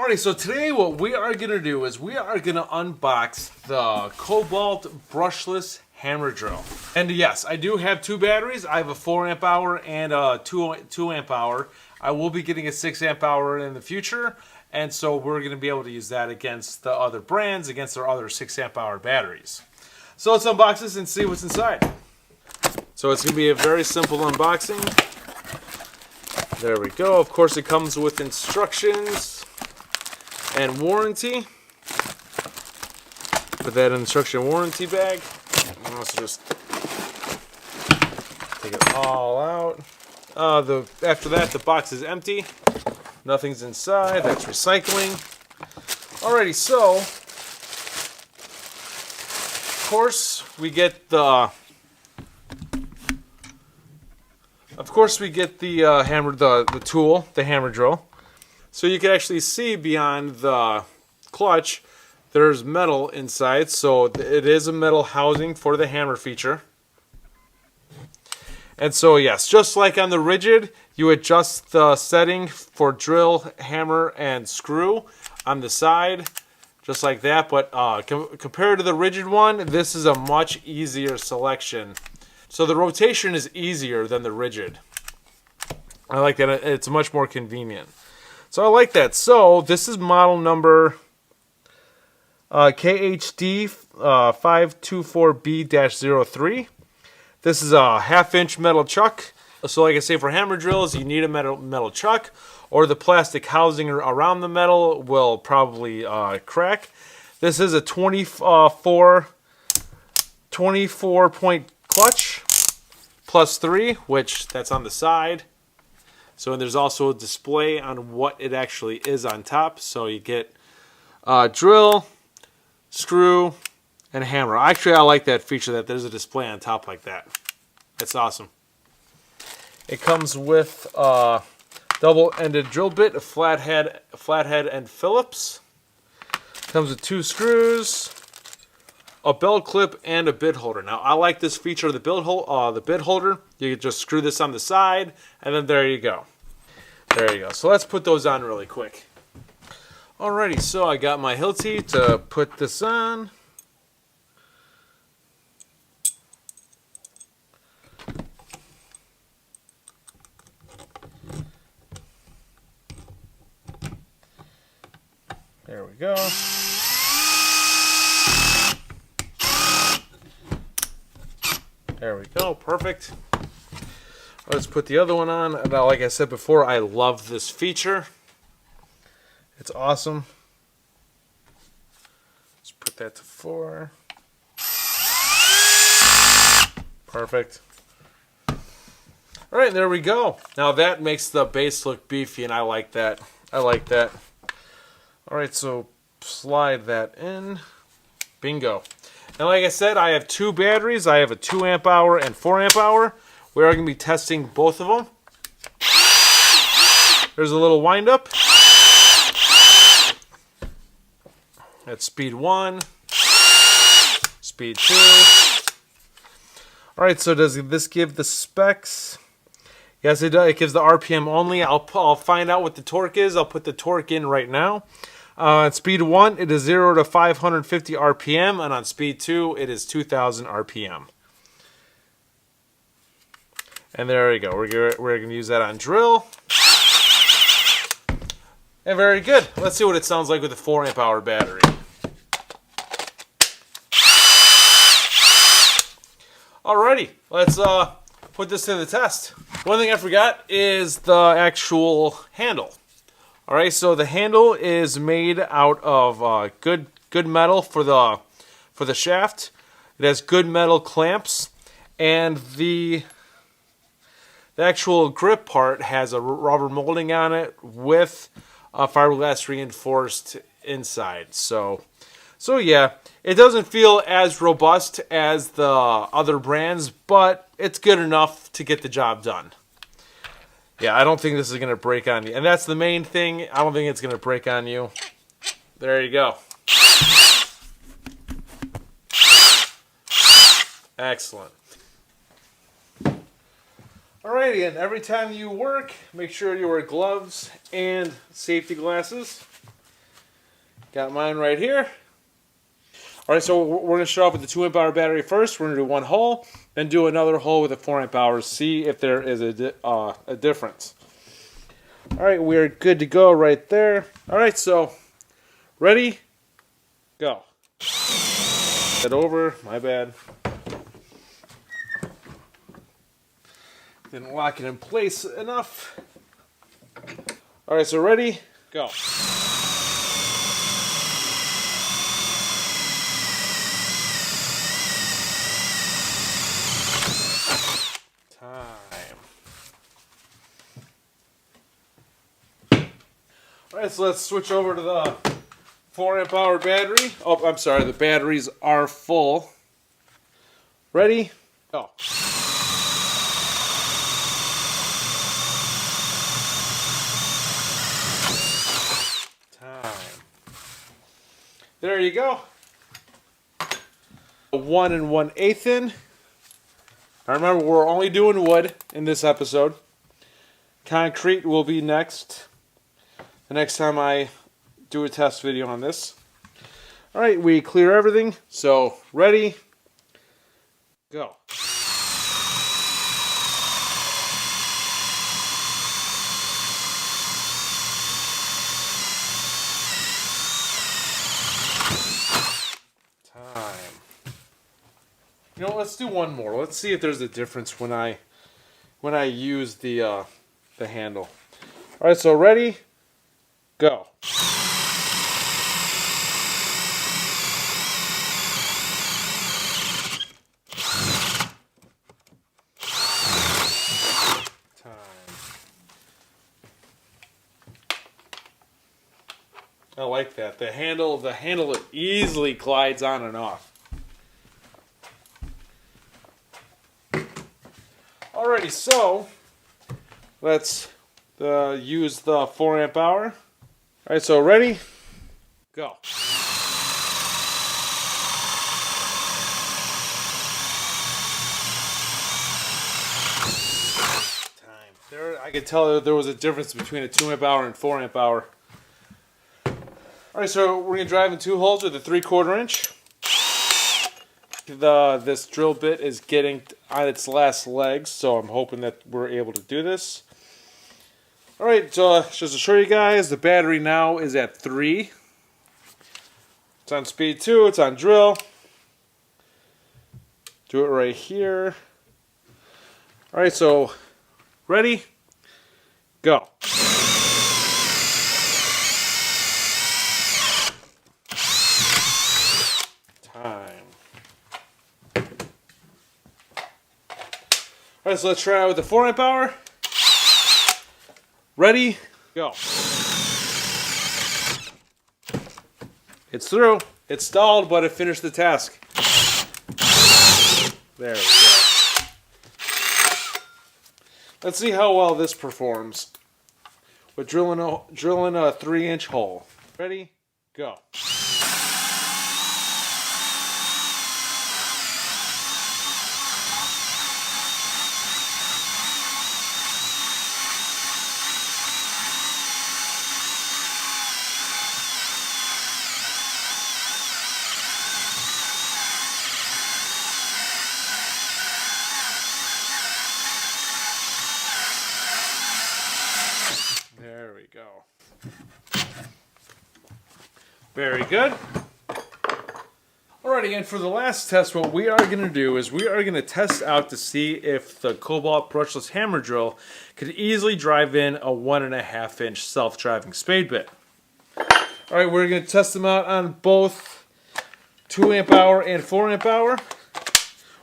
Alrighty, so today what we are going to do is we are going to unbox the Kobalt Brushless hammer drill. And yes, I do have two batteries. I have a 4 amp hour and a 2 amp hour. I will be getting a 6 amp hour in the future, and so we're going to be able to use that against the other brands, against their other 6 amp hour batteries. So let's unbox this and see what's inside. So it's going to be a very simple unboxing. There we go. Of course, it comes with instructions and warranty. Put that in the instruction warranty bag. And also just take it all out. After that, the box is empty. Nothing's inside. That's recycling. Alrighty, so of course we get the hammer, the tool, the hammer drill. So you can actually see beyond the clutch, there's metal inside. So it is a metal housing for the hammer feature. And so yes, just like on the rigid, you adjust the setting for drill, hammer, and screw on the side, just like that. But compared to the rigid one, this is a much easier selection. So the rotation is easier than the rigid. I like that. It's much more convenient. So I like that. So this is model number KHD 524B-03. This is a 1/2-inch metal chuck. So like I say, for hammer drills, you need a metal chuck, or the plastic housing around the metal will probably crack. This is a 24-point clutch plus 3, which that's on the side. So there's also a display on what it actually is on top. So you get drill, screw, and hammer. Actually, I like that feature that there's a display on top like that. That's awesome. It comes with a double-ended drill bit, a flathead and Phillips. Comes with 2 screws, a belt clip, and a bit holder. Now, I like this feature of the bit holder. You can just screw this on the side, and then there you go. There you go. So let's put those on really quick. Alrighty, so I got my Hilti to put this on. There we go. There we go, perfect. Let's put the other one on. Now, like I said before, I love this feature. It's awesome. Let's put that to 4. Perfect. All right, there we go. Now that makes the base look beefy, and I like that. I like that. All right, so slide that in. Bingo. And like I said, I have 2 batteries. I have a 2 amp hour and 4 amp hour. We are going to be testing both of them. There's a little wind up. That's speed 1. Speed 2. Alright, so does this give the specs? Yes, it does. It gives the RPM only. I'll find out what the torque is. I'll put the torque in right now. At speed 1, it is 0 to 550 RPM, and on speed 2, it is 2000 RPM. And there we go. We're going to use that on drill. And very good. Let's see what it sounds like with a 4 amp hour battery. Alrighty, let's put this to the test. One thing I forgot is the actual handle. Alright, so the handle is made out of good metal for the shaft. It has good metal clamps, and the actual grip part has a rubber molding on it with a fiberglass reinforced inside. So yeah, it doesn't feel as robust as the other brands, but it's good enough to get the job done. Yeah, I don't think this is going to break on you. And that's the main thing. I don't think it's going to break on you. There you go. Excellent. Alrighty, and every time you work, make sure you wear gloves and safety glasses. Got mine right here. All right, so we're going to start off with the 2 amp hour battery first. We're going to do one hole, then do another hole with a 4 amp hour, see if there is a difference. All right, we're good to go right there. All right, so ready, go. Head over, my bad. Didn't lock it in place enough. All right, so ready, go. Alright, so let's switch over to the 4 amp hour battery. Oh, I'm sorry, the batteries are full. Ready? Go. Time. There you go. 1 1/8 in. Now remember, we're only doing wood in this episode. Concrete will be next. The next time I do a test video on this. Alright, we clear everything. So, ready, go. Time. You know, let's do one more. Let's see if there's a difference when I use the handle. Alright, so ready, go. I like that. The handle easily glides on and off. Alrighty, so let's use the 4 amp hour. Alright, so ready? Go. Time. There, I could tell there was a difference between a 2 amp hour and 4 amp hour. Alright, so we're going to drive in 2 holes with a 3/4 inch. This drill bit is getting on its last legs, so I'm hoping that we're able to do this. Alright, so just to show you guys, the battery now is at 3. It's on speed 2, it's on drill. Do it right here. Alright, so ready? Go. Alright, so let's try it with the 4 amp hour. Ready? Go. It's through. It stalled, but it finished the task. There we go. Let's see how well this performs with drilling a 3-inch hole. Ready? Go. There we go. Very good. Alrighty, and for the last test, what we are going to do is we are going to test out to see if the Kobalt Brushless hammer drill could easily drive in a 1.5 inch self-driving spade bit. Alright, we're going to test them out on both 2 amp hour and 4 amp hour.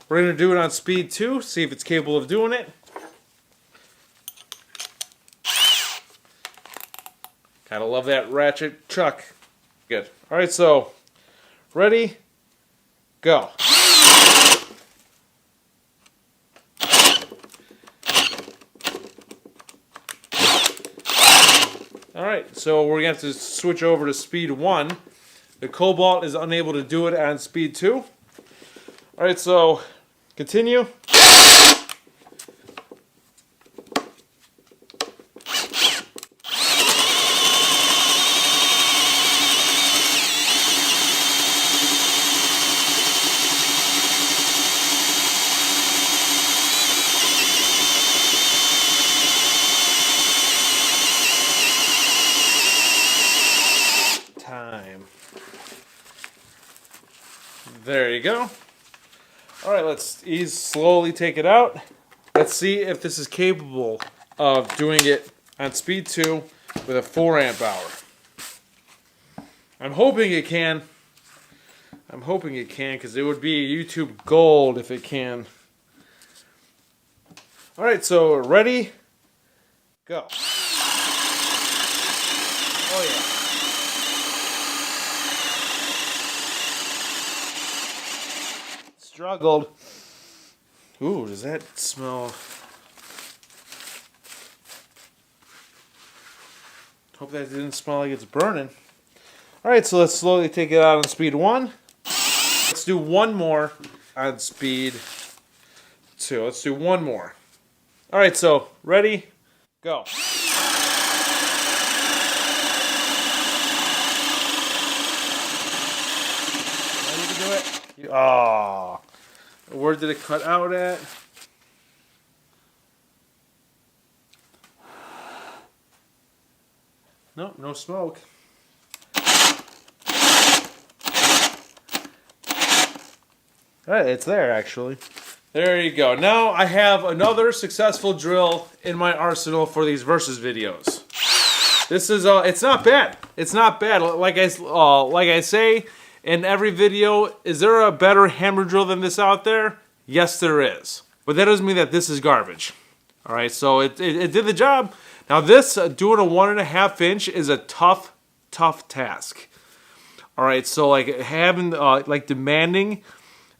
We're going to do it on speed 2, see if it's capable of doing it. Gotta love that ratchet chuck. Good. Alright, so ready? Go. Alright, so we're going to have to switch over to speed 1. The Kobalt is unable to do it on speed 2. Alright, so continue. There you go. All right, let's slowly take it out. Let's see if this is capable of doing it on speed 2 with a 4 amp hour. I'm hoping it can. I'm hoping it can, because it would be YouTube gold if it can. All right, so ready? Go. Oh yeah. Struggled. Ooh, does that smell? Hope that didn't smell like it's burning. Alright, so let's slowly take it out on speed 1. Let's do one more on speed 2. Let's do one more. Alright, so ready? Go. Ready to do it? Oh. Where did it cut out at? No, no smoke. Alright, it's there actually. There you go. Now I have another successful drill in my arsenal for these versus videos. This is it's not bad. It's not bad. Like I say in every video, is there a better hammer drill than this out there? Yes, there is. But that doesn't mean that this is garbage. All right, so it did the job. Now this doing a 1.5 inch is a tough task. All right, so like having like demanding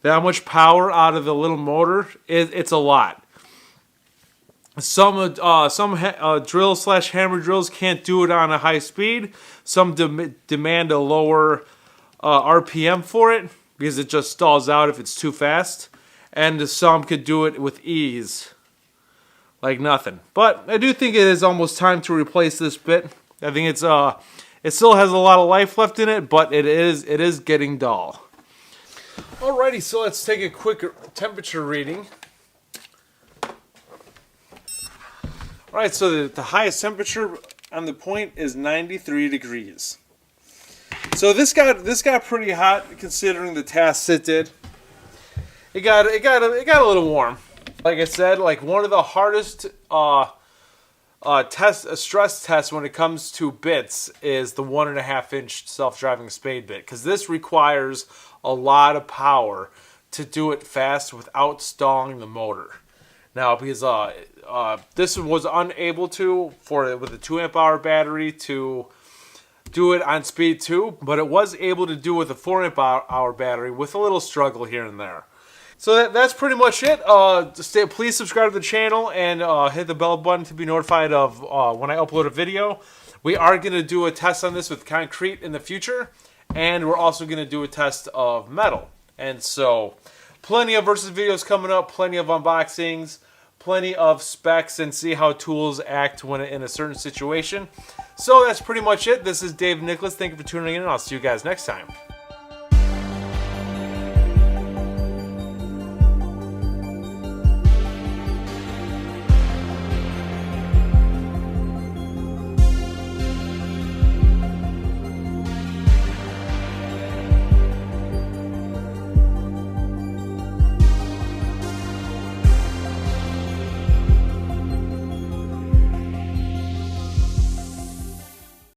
that much power out of the little motor, it's a lot. Some drill / hammer drills can't do it on a high speed. Some demand a lower RPM for it because it just stalls out if it's too fast. And some could do it with ease, like nothing. But I do think it is almost time to replace this bit. I think it still has a lot of life left in it, but it is getting dull. Alrighty, so let's take a quick temperature reading. Alright, so the highest temperature on the point is 93 degrees. So this got pretty hot considering the tasks it did. It got a little warm. Like I said, like one of the hardest stress tests when it comes to bits is the 1.5 inch self-driving spade bit, because this requires a lot of power to do it fast without stalling the motor. Now, because this was unable to with a 2 amp hour battery to do it on speed 2, but it was able to do it with a 4 amp hour battery with a little struggle here and there. So that's pretty much it. Please subscribe to the channel and hit the bell button to be notified of when I upload a video. We are going to do a test on this with concrete in the future, and we're also going to do a test of metal. And so plenty of versus videos coming up, plenty of unboxings, plenty of specs, and see how tools act when in a certain situation. So that's pretty much it. This is Dave Nicholas. Thank you for tuning in, and I'll see you guys next time.